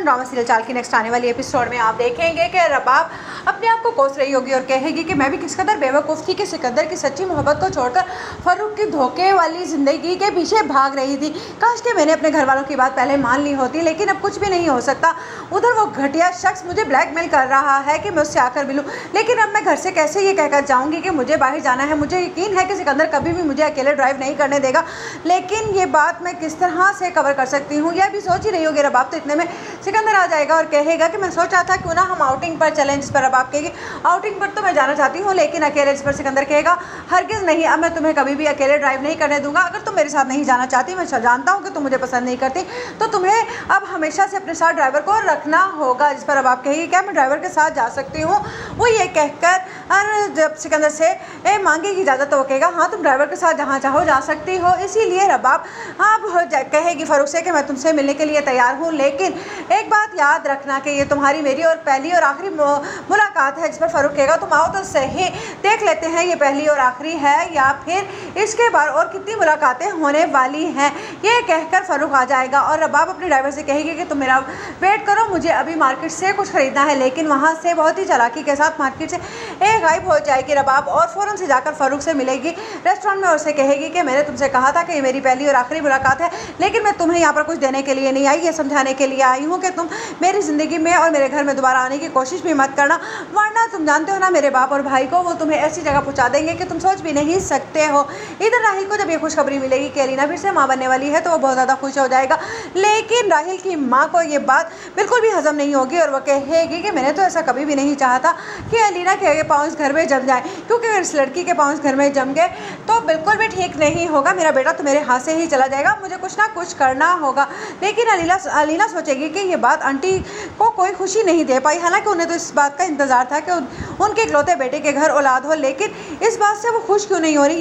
दर्शन drama serial चाल की next आने वाली एपिसोड में आप देखेंगे कि रबाब अपने आप को कोस रही होगी और कहेगी कि मैं भी किस कदर बेवकूफ़ थी कि सिकंदर की सच्ची मोहब्बत को छोड़कर फरूक की धोखे वाली ज़िंदगी के पीछे भाग रही थी। काश कि मैंने अपने घर वालों की बात पहले मान ली होती, लेकिन अब कुछ भी नहीं हो सकता। उधर वो घटिया शख्स मुझे ब्लैकमेल कर रहा है कि मैं उससे आकर मिलूँ, लेकिन अब मैं घर से कैसे ये कहकर जाऊँगी कि मुझे बाहर जाना है। मुझे यकीन है कि सिकंदर कभी भी मुझे अकेले ड्राइव नहीं करने देगा, लेकिन ये बात मैं किस तरह से कवर कर सकती हूँ यह भी सोच ही रही होगी रबाब। तो इतने में सिकंदर आ जाएगा और कहेगा कि मैं सोच रहा था क्यों ना हम आउटिंग पर चलें। जिस पर रबाब कहेगी आउटिंग पर तो मैं जाना चाहती हूँ लेकिन अकेले। जिस पर सिकंदर कहेगा हरगिज़ नहीं, अब मैं तुम्हें कभी भी अकेले ड्राइव नहीं करने दूंगा। अगर तुम मेरे साथ नहीं जाना चाहती, मैं जानता हूँ कि तुम मुझे पसंद नहीं करती, तो तुम्हें अब हमेशा से अपने साथ ड्राइवर को रखना होगा। जिस पर रबाब कहेगी क्या मैं ड्राइवर के साथ जा सकती हूँ। वो ये कहकर और जब सिकंदर से मांगेगी इजाज़त तो वो कहेगा हाँ तुम ड्राइवर के साथ जहाँ चाहो जा सकती हो। इसीलिए रबाब अब कहेगी फरूक से कि मैं तुमसे मिलने के लिए तैयार हूँ, लेकिन एक बात याद रखना कि ये तुम्हारी मेरी और पहली और आखिरी मुलाकात है। जिस पर फरूक कहेगा तुम आओ तो सही, देख लेते हैं ये पहली और आखिरी है या फिर इसके बाद और कितनी मुलाकातें होने वाली हैं। ये कहकर फरूक आ जाएगा और रबाब अपने ड्राइवर से कहेगी कि तुम मेरा वेट करो, मुझे अभी मार्केट से कुछ खरीदना है। लेकिन वहाँ से बहुत ही चालाकी के साथ मार्केट से गायब हो जाएगी रबाब और फ़ौरन से जाकर फरूक से मिलेगी रेस्टोरेंट में और उसे कहेगी कि मैंने तुमसे कहा था कि ये मेरी पहली और आखिरी मुलाकात है, लेकिन मैं तुम्हें यहाँ पर कुछ देने के लिए नहीं आई, ये समझाने के लिए आई हूँ कि तुम मेरी ज़िंदगी में और मेरे घर में दोबारा आने की कोशिश भी मत करना, वरना तुम जानते हो ना मेरे बाप और भाई को वो तुम्हें ऐसी जगह पहुँचा देंगे कि तुम सोच भी नहीं सकते हो। इधर राहिल को जब ये खुशखबरी मिलेगी कि अलीना फिर से माँ बनने वाली है तो वो बहुत ज़्यादा खुश हो जाएगा, लेकिन राहिल की माँ को ये बात बिल्कुल भी हजम नहीं होगी और वह कहेगी कि मैंने तो ऐसा कभी भी नहीं चाहा था कि अलीना के पाँव इस घर में जम जाए, क्योंकि अगर इस लड़की के पाँव इस घर में जम गए तो बिल्कुल भी ठीक नहीं होगा। मेरा बेटा तो मेरे हाथ से ही चला जाएगा, मुझे कुछ ना कुछ करना होगा। लेकिन अलीना सोचेगी कि ये बात आंटी को कोई खुशी नहीं दे पाई, हालांकि उन्हें तो इस बात का इंतज़ार था कि उनके इकलौते बेटे के घर औलाद हो, लेकिन इस बात से वो खुश क्यों नहीं हो रही।